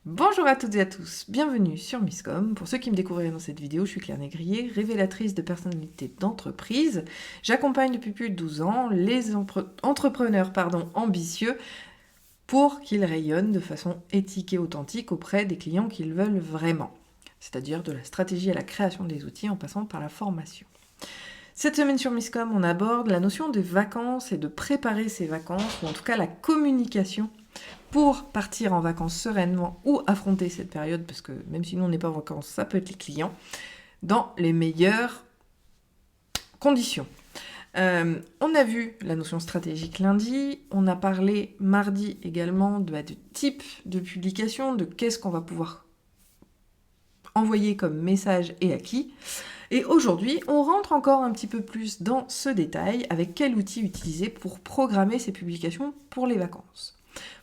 Bonjour à toutes et à tous, bienvenue sur Misscom. Pour ceux qui me découvriraient dans cette vidéo, je suis Claire Négrier, révélatrice de personnalités d'entreprise. J'accompagne depuis plus de 12 ans les entrepreneurs ambitieux pour qu'ils rayonnent de façon éthique et authentique auprès des clients qu'ils veulent vraiment. C'est-à-dire de la stratégie à la création des outils en passant par la formation. Cette semaine sur Misscom, on aborde la notion des vacances et de préparer ces vacances, ou en tout cas la communication pour partir en vacances sereinement ou affronter cette période, parce que même si nous on n'est pas en vacances, ça peut être les clients, dans les meilleures conditions. On a vu la notion stratégique lundi, on a parlé mardi également de type de publication, de qu'est-ce qu'on va pouvoir envoyer comme message et à qui. Et aujourd'hui, on rentre encore un petit peu plus dans ce détail avec quel outil utiliser pour programmer ces publications pour les vacances.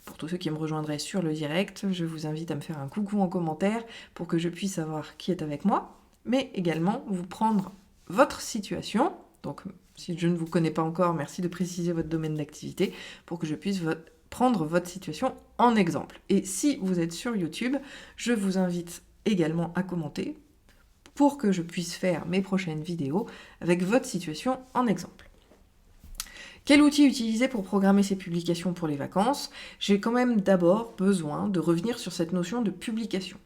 Pour tous ceux qui me rejoindraient sur le direct, je vous invite à me faire un coucou en commentaire pour que je puisse savoir qui est avec moi, mais également vous prendre votre situation. Donc, si je ne vous connais pas encore, merci de préciser votre domaine d'activité pour que je puisse prendre votre situation en exemple. Et si vous êtes sur YouTube, je vous invite également à commenter pour que je puisse faire mes prochaines vidéos avec votre situation en exemple. Quel outil utiliser pour programmer ces publications pour les vacances ? J'ai quand même d'abord besoin de revenir sur cette notion de publication.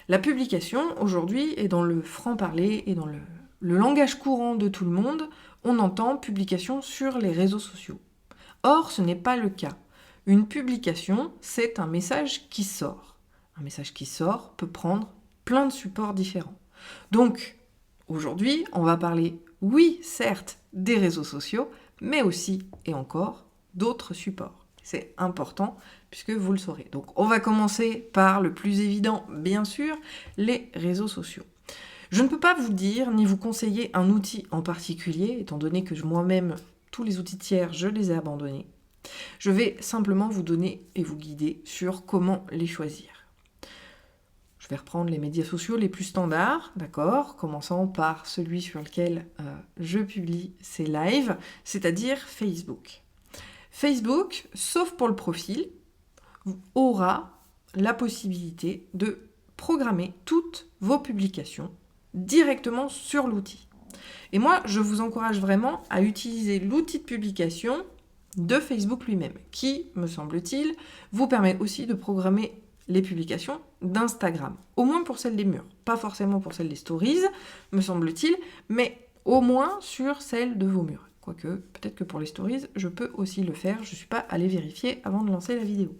La publication, aujourd'hui, est dans le franc-parler et dans le langage courant de tout le monde, on entend publication sur les réseaux sociaux. Or, ce n'est pas le cas. Une publication, c'est un message qui sort. Un message qui sort peut prendre plein de supports différents. Donc, aujourd'hui, on va parler, oui, certes, des réseaux sociaux, mais aussi, et encore, d'autres supports. C'est important, puisque vous le saurez. Donc, on va commencer par le plus évident, bien sûr, les réseaux sociaux. Je ne peux pas vous dire, ni vous conseiller un outil en particulier, étant donné que moi-même, tous les outils tiers, je les ai abandonnés. Je vais simplement vous donner et vous guider sur comment les choisir. Je vais reprendre les médias sociaux les plus standards, d'accord, commençant par celui sur lequel je publie ces lives, c'est-à-dire Facebook. Facebook, sauf pour le profil, aura la possibilité de programmer toutes vos publications directement sur l'outil. Et moi, je vous encourage vraiment à utiliser l'outil de publication de Facebook lui-même, qui, me semble-t-il, vous permet aussi de programmer les publications d'Instagram, au moins pour celles des murs, pas forcément pour celles des stories, me semble-t-il, mais au moins sur celles de vos murs. Quoique, peut-être que pour les stories, je peux aussi le faire, je ne suis pas allée vérifier avant de lancer la vidéo.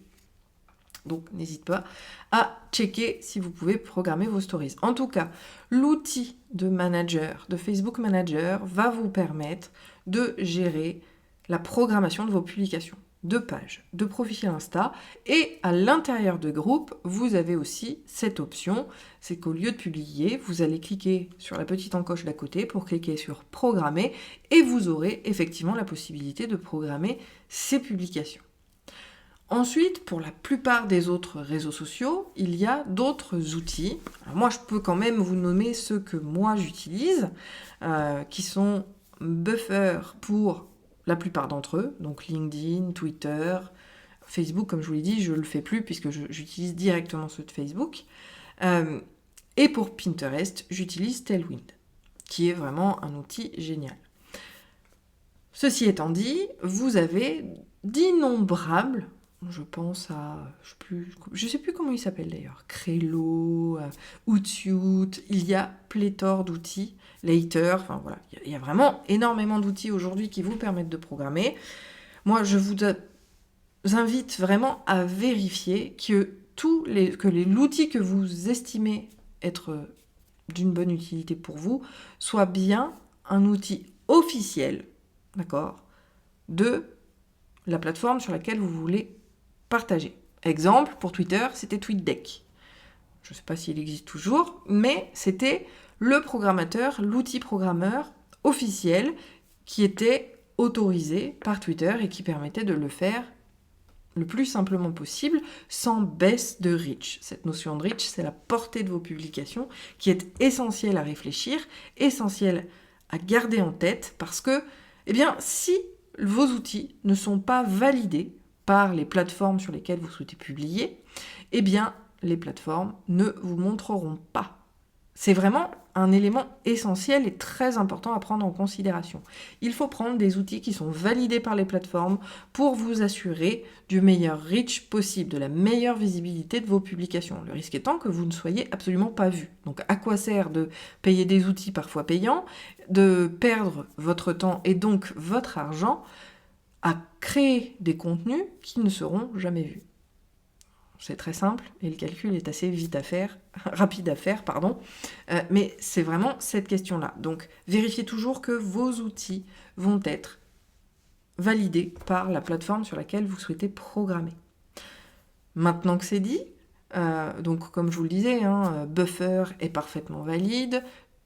Donc, n'hésite pas à checker si vous pouvez programmer vos stories. En tout cas, l'outil de manager, de Facebook Manager, va vous permettre de gérer la programmation de vos publications, de pages, de profils Insta, et à l'intérieur de groupe, vous avez aussi cette option, c'est qu'au lieu de publier, vous allez cliquer sur la petite encoche d'à côté pour cliquer sur programmer, et vous aurez effectivement la possibilité de programmer ces publications. Ensuite, pour la plupart des autres réseaux sociaux, il y a d'autres outils. Alors moi, je peux quand même vous nommer ceux que moi j'utilise, qui sont Buffer pour la plupart d'entre eux, donc LinkedIn, Twitter, Facebook, comme je vous l'ai dit, je ne le fais plus puisque j'utilise directement ceux de Facebook. Et pour Pinterest, j'utilise Tailwind, qui est vraiment un outil génial. Ceci étant dit, vous avez d'innombrables, je pense à, je sais plus comment il s'appelle d'ailleurs, Crello, Hootsuite, il y a pléthore d'outils, Later, enfin voilà, il y a vraiment énormément d'outils aujourd'hui qui vous permettent de programmer. Moi, je vous invite vraiment à vérifier que l'outil que vous estimez être d'une bonne utilité pour vous soit bien un outil officiel, d'accord, de la plateforme sur laquelle vous voulez partager. Exemple, pour Twitter, c'était TweetDeck. Je ne sais pas s'il existe toujours, mais c'était le programmateur, l'outil programmeur officiel qui était autorisé par Twitter et qui permettait de le faire le plus simplement possible, sans baisse de reach. Cette notion de reach, c'est la portée de vos publications qui est essentielle à réfléchir, essentielle à garder en tête, parce que, si vos outils ne sont pas validés par les plateformes sur lesquelles vous souhaitez publier, les plateformes ne vous montreront pas. C'est vraiment un élément essentiel et très important à prendre en considération. Il faut prendre des outils qui sont validés par les plateformes pour vous assurer du meilleur reach possible, de la meilleure visibilité de vos publications. Le risque étant que vous ne soyez absolument pas vu. Donc à quoi sert de payer des outils parfois payants, de perdre votre temps et donc votre argent à créer des contenus qui ne seront jamais vus? C'est très simple et le calcul est assez rapide à faire, mais c'est vraiment cette question-là. Donc, vérifiez toujours que vos outils vont être validés par la plateforme sur laquelle vous souhaitez programmer. Maintenant que c'est dit, donc comme je vous le disais, Buffer est parfaitement valide.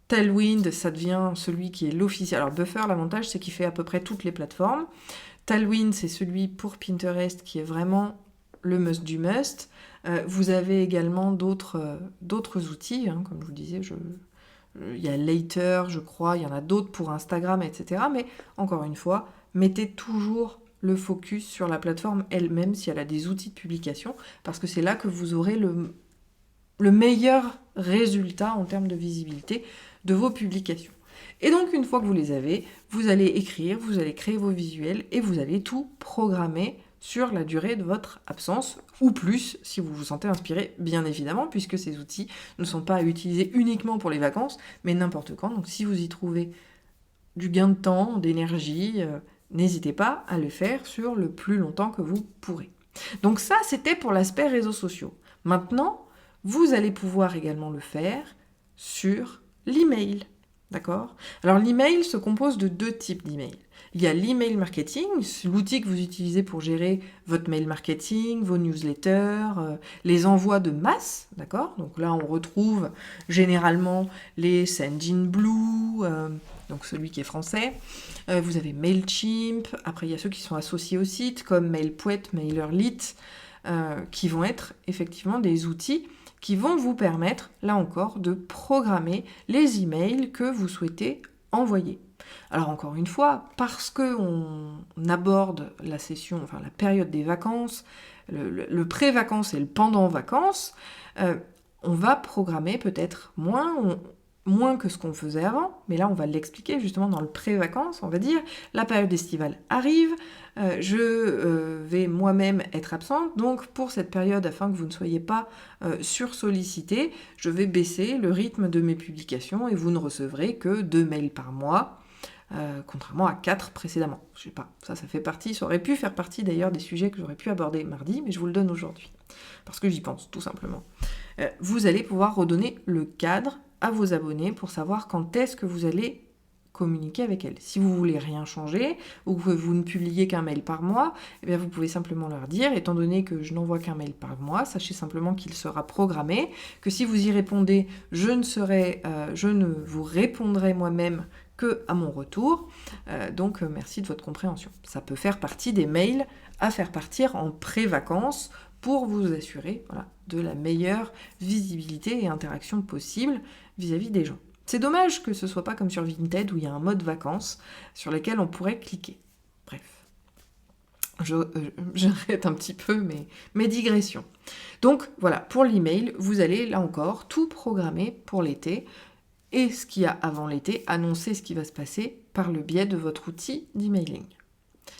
Tailwind, ça devient celui qui est l'officiel. Alors Buffer, l'avantage, c'est qu'il fait à peu près toutes les plateformes. Tailwind, c'est celui pour Pinterest qui est vraiment le must du must. Vous avez également d'autres outils, comme je vous disais, il y a Later, je crois, il y en a d'autres pour Instagram, etc. Mais encore une fois, mettez toujours le focus sur la plateforme elle-même si elle a des outils de publication, parce que c'est là que vous aurez le meilleur résultat en termes de visibilité de vos publications. Et donc, une fois que vous les avez, vous allez écrire, vous allez créer vos visuels et vous allez tout programmer sur la durée de votre absence, ou plus, si vous vous sentez inspiré, bien évidemment, puisque ces outils ne sont pas à utiliser uniquement pour les vacances, mais n'importe quand. Donc, si vous y trouvez du gain de temps, d'énergie, n'hésitez pas à le faire sur le plus longtemps que vous pourrez. Donc ça, c'était pour l'aspect réseaux sociaux. Maintenant, vous allez pouvoir également le faire sur l'email. D'accord ? Alors l'email se compose de 2 types d'email. Il y a l'email marketing, c'est l'outil que vous utilisez pour gérer votre mail marketing, vos newsletters, les envois de masse, d'accord ? Donc là, on retrouve généralement les Sendinblue, donc celui qui est français. Vous avez Mailchimp, après il y a ceux qui sont associés au site, comme Mailpoet, MailerLite, qui vont être effectivement des outils qui vont vous permettre, là encore, de programmer les emails que vous souhaitez envoyer. Alors encore une fois, parce qu'on aborde la période des vacances, le pré-vacances et le pendant-vacances, on va programmer peut-être moins que ce qu'on faisait avant, mais là on va l'expliquer justement dans le pré-vacances, on va dire, la période estivale arrive, je vais moi-même être absente, donc pour cette période, afin que vous ne soyez pas sursollicité, je vais baisser le rythme de mes publications et vous ne recevrez que 2 mails par mois, contrairement à 4 précédemment. Je sais pas, ça fait partie, ça aurait pu faire partie d'ailleurs des sujets que j'aurais pu aborder mardi, mais je vous le donne aujourd'hui, parce que j'y pense, tout simplement. Vous allez pouvoir redonner le cadre à vos abonnés pour savoir quand est-ce que vous allez communiquer avec elles. Si vous voulez rien changer ou que vous ne publiez qu'un mail par mois, eh bien vous pouvez simplement leur dire, étant donné que je n'envoie qu'un mail par mois, sachez simplement qu'il sera programmé, que si vous y répondez, je ne vous répondrai moi-même que à mon retour. Donc merci de votre compréhension. Ça peut faire partie des mails à faire partir en pré-vacances pour vous assurer de la meilleure visibilité et interaction possible vis-à-vis des gens. C'est dommage que ce soit pas comme sur Vinted où il y a un mode vacances sur lequel on pourrait cliquer. Bref, j'arrête un petit peu mes digressions. Donc voilà, pour l'email, vous allez là encore tout programmer pour l'été et ce qu'il y a avant l'été, annoncer ce qui va se passer par le biais de votre outil d'emailing.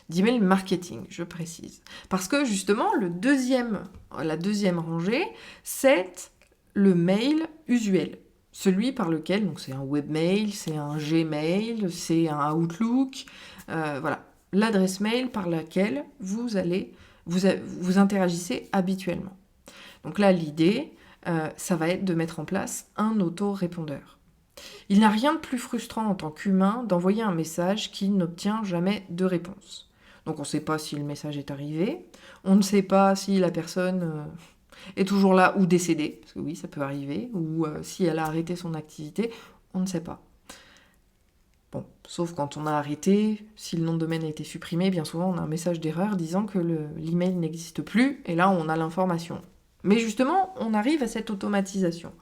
D'email marketing, je précise. Parce que justement, la deuxième rangée, c'est le mail usuel. Celui par lequel, donc c'est un webmail, c'est un Gmail, c'est un Outlook, l'adresse mail par laquelle vous interagissez habituellement. Donc là, l'idée, ça va être de mettre en place un autorépondeur. Il n'y a rien de plus frustrant en tant qu'humain d'envoyer un message qui n'obtient jamais de réponse. Donc on ne sait pas si le message est arrivé, on ne sait pas si la personne est toujours là ou décédée, parce que oui, ça peut arriver, ou si elle a arrêté son activité, on ne sait pas. Bon, sauf quand on a arrêté, si le nom de domaine a été supprimé, bien souvent on a un message d'erreur disant que l'email n'existe plus, et là on a l'information. Mais justement, on arrive à cette automatisation.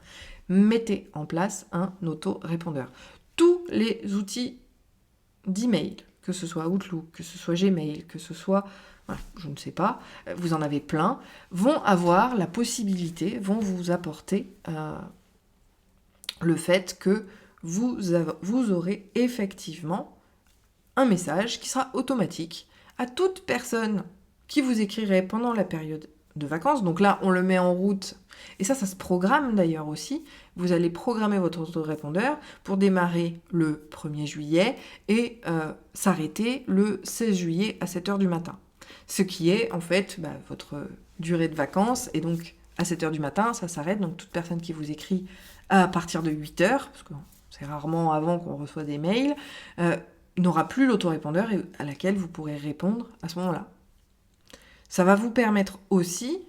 Mettez en place un autorépondeur. Tous les outils d'email, que ce soit Outlook, que ce soit Gmail, que ce soit voilà, je ne sais pas, vous en avez plein, vont avoir la possibilité, vont vous apporter le fait que vous aurez effectivement un message qui sera automatique à toute personne qui vous écrirait pendant la période de vacances. Donc là, on le met en route. Et ça se programme d'ailleurs aussi. Vous allez programmer votre autorépondeur pour démarrer le 1er juillet et s'arrêter le 16 juillet à 7h du matin. Ce qui est en fait votre durée de vacances. Et donc à 7h du matin, ça s'arrête. Donc toute personne qui vous écrit à partir de 8h, parce que c'est rarement avant qu'on reçoit des mails, n'aura plus l'autorépondeur à laquelle vous pourrez répondre à ce moment-là. Ça va vous permettre aussi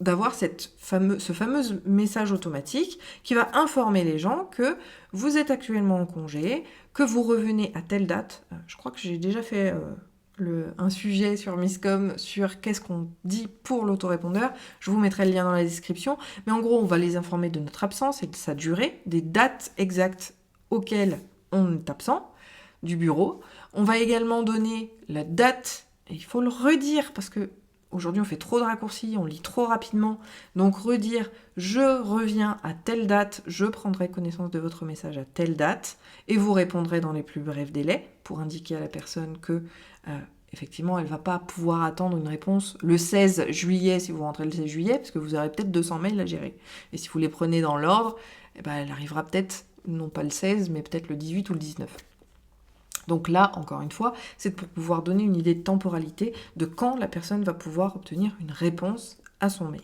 d'avoir ce fameux message automatique qui va informer les gens que vous êtes actuellement en congé, que vous revenez à telle date. Je crois que j'ai déjà fait un sujet sur Miscom sur qu'est-ce qu'on dit pour l'autorépondeur. Je vous mettrai le lien dans la description. Mais en gros, on va les informer de notre absence et de sa durée, des dates exactes auxquelles on est absent du bureau. On va également donner la date, et il faut le redire parce que aujourd'hui on fait trop de raccourcis, on lit trop rapidement, donc redire je reviens à telle date, je prendrai connaissance de votre message à telle date, et vous répondrez dans les plus brefs délais pour indiquer à la personne que effectivement elle ne va pas pouvoir attendre une réponse le 16 juillet si vous rentrez le 16 juillet, parce que vous aurez peut-être 200 mails à gérer. Et si vous les prenez dans l'ordre, elle arrivera peut-être, non pas le 16, mais peut-être le 18 ou le 19. Donc là, encore une fois, c'est pour pouvoir donner une idée de temporalité de quand la personne va pouvoir obtenir une réponse à son mail.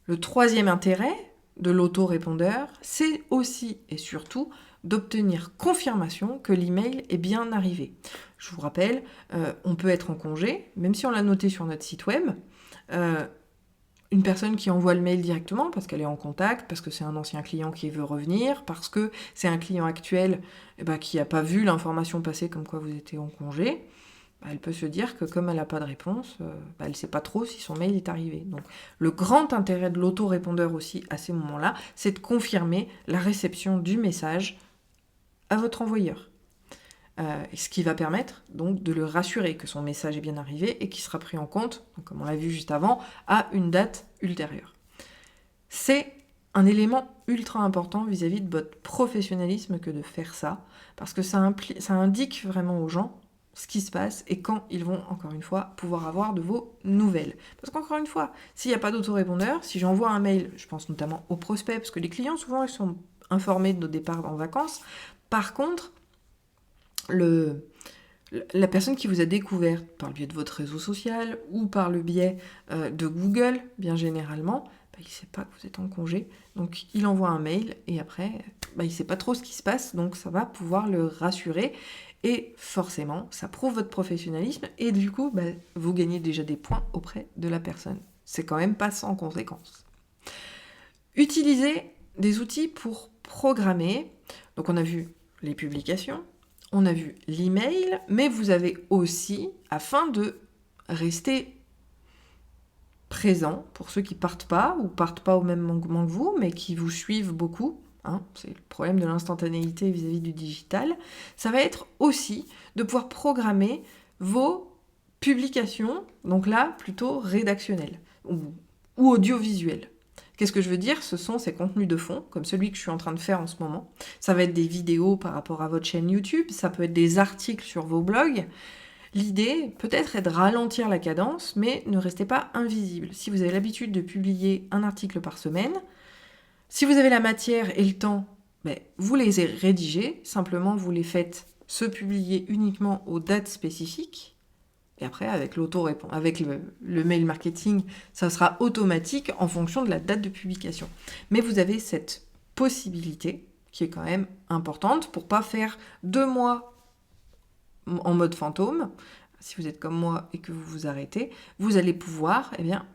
Le troisième intérêt de l'autorépondeur, c'est aussi et surtout d'obtenir confirmation que l'email est bien arrivé. Je vous rappelle, on peut être en congé, même si on l'a noté sur notre site web, une personne qui envoie le mail directement parce qu'elle est en contact, parce que c'est un ancien client qui veut revenir, parce que c'est un client actuel qui n'a pas vu l'information passer comme quoi vous étiez en congé, elle peut se dire que comme elle n'a pas de réponse, elle ne sait pas trop si son mail est arrivé. Donc le grand intérêt de l'autorépondeur aussi à ces moments-là, c'est de confirmer la réception du message à votre envoyeur. Ce qui va permettre donc de le rassurer que son message est bien arrivé et qu'il sera pris en compte, donc, comme on l'a vu juste avant, à une date ultérieure. C'est un élément ultra important vis-à-vis de votre professionnalisme que de faire ça, parce que ça indique vraiment aux gens ce qui se passe et quand ils vont, encore une fois, pouvoir avoir de vos nouvelles. Parce qu'encore une fois, s'il n'y a pas d'autorépondeur, si j'envoie un mail, je pense notamment aux prospects, parce que les clients, souvent, ils sont informés de nos départs en vacances. Par contre, la personne qui vous a découvert par le biais de votre réseau social ou par le biais de Google, bien généralement, il ne sait pas que vous êtes en congé, donc il envoie un mail et après, il ne sait pas trop ce qui se passe, donc ça va pouvoir le rassurer et forcément, ça prouve votre professionnalisme et du coup, vous gagnez déjà des points auprès de la personne. C'est quand même pas sans conséquence. Utilisez des outils pour programmer. Donc on a vu les publications, on a vu l'email, mais vous avez aussi, afin de rester présent pour ceux qui partent pas ou partent pas au même moment que vous, mais qui vous suivent beaucoup, c'est le problème de l'instantanéité vis-à-vis du digital, ça va être aussi de pouvoir programmer vos publications, donc là, plutôt rédactionnelles ou audiovisuelles. Qu'est-ce que je veux dire ? Ce sont ces contenus de fond, comme celui que je suis en train de faire en ce moment. Ça va être des vidéos par rapport à votre chaîne YouTube, ça peut être des articles sur vos blogs. L'idée, peut-être, est de ralentir la cadence, mais ne restez pas invisible. Si vous avez l'habitude de publier un article par semaine, si vous avez la matière et le temps, vous les rédigez, simplement vous les faites se publier uniquement aux dates spécifiques. Et après, avec avec le mail marketing, ça sera automatique en fonction de la date de publication. Mais vous avez cette possibilité qui est quand même importante pour pas faire 2 mois en mode fantôme. Si vous êtes comme moi et que vous vous arrêtez, vous allez pouvoir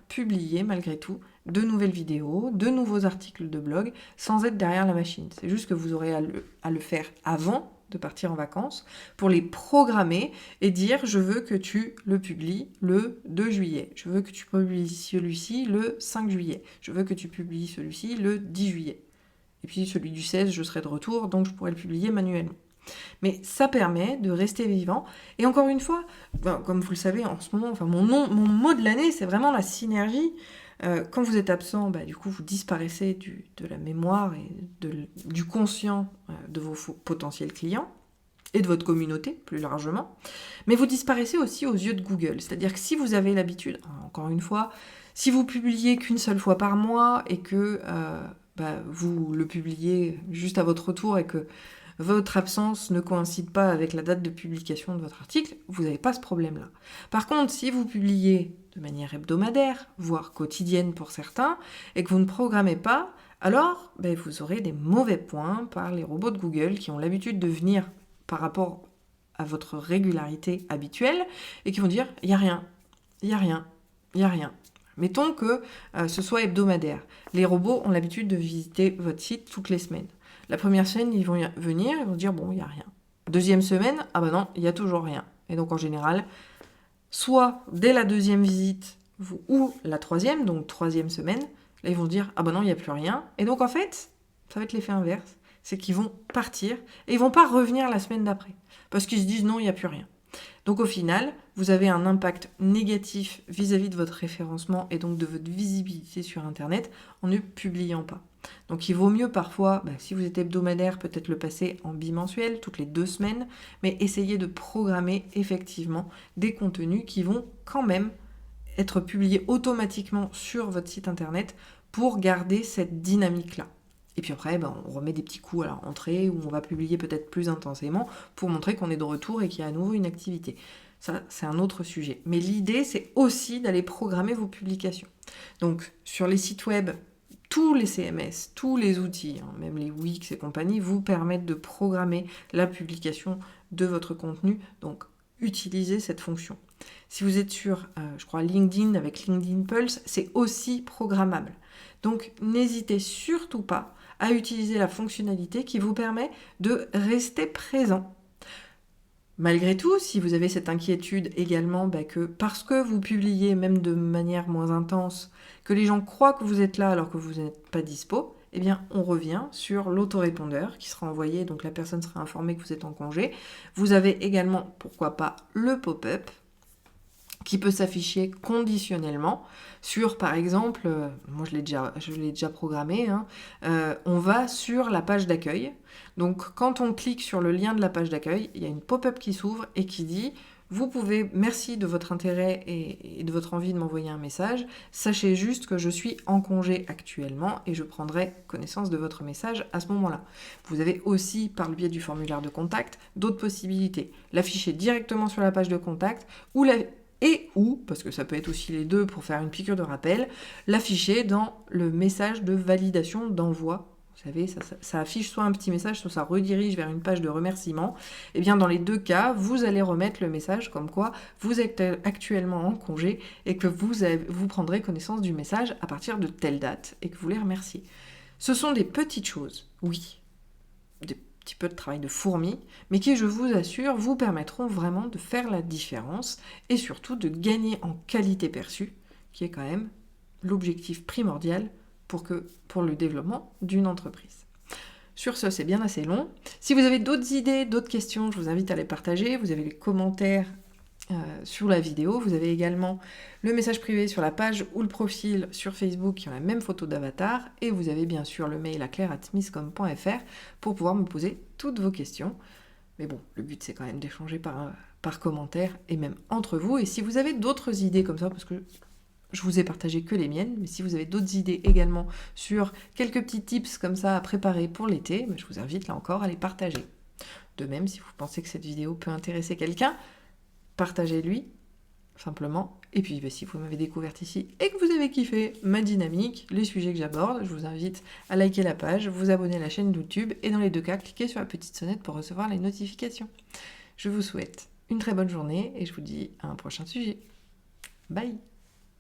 publier malgré tout de nouvelles vidéos, de nouveaux articles de blog sans être derrière la machine. C'est juste que vous aurez à le faire avant de partir en vacances, pour les programmer et dire je veux que tu le publies le 2 juillet, je veux que tu publies celui-ci le 5 juillet, je veux que tu publies celui-ci le 10 juillet. Et puis celui du 16, je serai de retour, donc je pourrai le publier manuellement. Mais ça permet de rester vivant. Et encore une fois, comme vous le savez en ce moment, mon mot de l'année, c'est vraiment la synergie. Quand vous êtes absent, du coup, vous disparaissez de la mémoire et du conscient de vos potentiels clients et de votre communauté, plus largement. Mais vous disparaissez aussi aux yeux de Google. C'est-à-dire que si vous avez l'habitude, encore une fois, si vous publiez qu'une seule fois par mois et que vous le publiez juste à votre retour et que votre absence ne coïncide pas avec la date de publication de votre article, vous n'avez pas ce problème-là. Par contre, si vous publiez de manière hebdomadaire, voire quotidienne pour certains, et que vous ne programmez pas, alors vous aurez des mauvais points par les robots de Google qui ont l'habitude de venir par rapport à votre régularité habituelle et qui vont dire « il n'y a rien, il n'y a rien, il n'y a rien ». Mettons que ce soit hebdomadaire. Les robots ont l'habitude de visiter votre site toutes les semaines. La première semaine, ils vont venir, ils vont dire « bon, il n'y a rien ». Deuxième semaine, ah non, il n'y a toujours rien. Et donc en général, soit dès la deuxième visite ou la troisième, donc troisième semaine, là ils vont dire « ah non, il n'y a plus rien ». Et donc en fait, ça va être l'effet inverse. C'est qu'ils vont partir et ils vont pas revenir la semaine d'après. Parce qu'ils se disent non, il n'y a plus rien. Donc au final, vous avez un impact négatif vis-à-vis de votre référencement et donc de votre visibilité sur Internet en ne publiant pas. Donc il vaut mieux parfois, si vous êtes hebdomadaire, peut-être le passer en bimensuel, toutes les 2 semaines, mais essayez de programmer effectivement des contenus qui vont quand même être publiés automatiquement sur votre site Internet pour garder cette dynamique-là. Et puis après, on remet des petits coups à la rentrée où on va publier peut-être plus intensément pour montrer qu'on est de retour et qu'il y a à nouveau une activité. Ça, c'est un autre sujet. Mais l'idée, c'est aussi d'aller programmer vos publications. Donc, sur les sites web, tous les CMS, tous les outils, même les Wix et compagnie, vous permettent de programmer la publication de votre contenu. Donc, utilisez cette fonction. Si vous êtes sur, LinkedIn avec LinkedIn Pulse, c'est aussi programmable. Donc, n'hésitez surtout pas à utiliser la fonctionnalité qui vous permet de rester présent. Malgré tout, si vous avez cette inquiétude également que parce que vous publiez même de manière moins intense, que les gens croient que vous êtes là alors que vous n'êtes pas dispo, on revient sur l'autorépondeur qui sera envoyé, donc la personne sera informée que vous êtes en congé. Vous avez également, pourquoi pas, le pop-up qui peut s'afficher conditionnellement sur, par exemple, moi je l'ai déjà programmé, on va sur la page d'accueil. Donc quand on clique sur le lien de la page d'accueil, il y a une pop-up qui s'ouvre et qui dit « Vous pouvez, merci de votre intérêt et de votre envie de m'envoyer un message, sachez juste que je suis en congé actuellement et je prendrai connaissance de votre message à ce moment-là. » Vous avez aussi, par le biais du formulaire de contact, d'autres possibilités. L'afficher directement sur la page de contact ou, parce que ça peut être aussi les deux pour faire une piqûre de rappel, l'afficher dans le message de validation d'envoi. Vous savez, ça affiche soit un petit message, soit ça redirige vers une page de remerciement. Dans les deux cas, vous allez remettre le message comme quoi vous êtes actuellement en congé et que vous prendrez connaissance du message à partir de telle date et que vous les remerciez. Ce sont des petites choses, oui, des petit peu de travail de fourmi, mais qui, je vous assure, vous permettront vraiment de faire la différence et surtout de gagner en qualité perçue, qui est quand même l'objectif primordial pour le développement d'une entreprise. Sur ce, c'est bien assez long. Si vous avez d'autres idées, d'autres questions, je vous invite à les partager. Vous avez les commentaires sur la vidéo. Vous avez également le message privé sur la page ou le profil sur Facebook qui ont la même photo d'avatar. Et vous avez bien sûr le mail à claire@smithcom.fr pour pouvoir me poser toutes vos questions. Mais bon, le but c'est quand même d'échanger par commentaire et même entre vous. Et si vous avez d'autres idées comme ça, parce que je vous ai partagé que les miennes, mais si vous avez d'autres idées également sur quelques petits tips comme ça à préparer pour l'été, je vous invite là encore à les partager. De même, si vous pensez que cette vidéo peut intéresser quelqu'un, partagez-lui simplement. Et puis si vous m'avez découverte ici et que vous avez kiffé ma dynamique, les sujets que j'aborde, je vous invite à liker la page, vous abonner à la chaîne YouTube et dans les deux cas, cliquez sur la petite sonnette pour recevoir les notifications. Je vous souhaite une très bonne journée et je vous dis à un prochain sujet. Bye!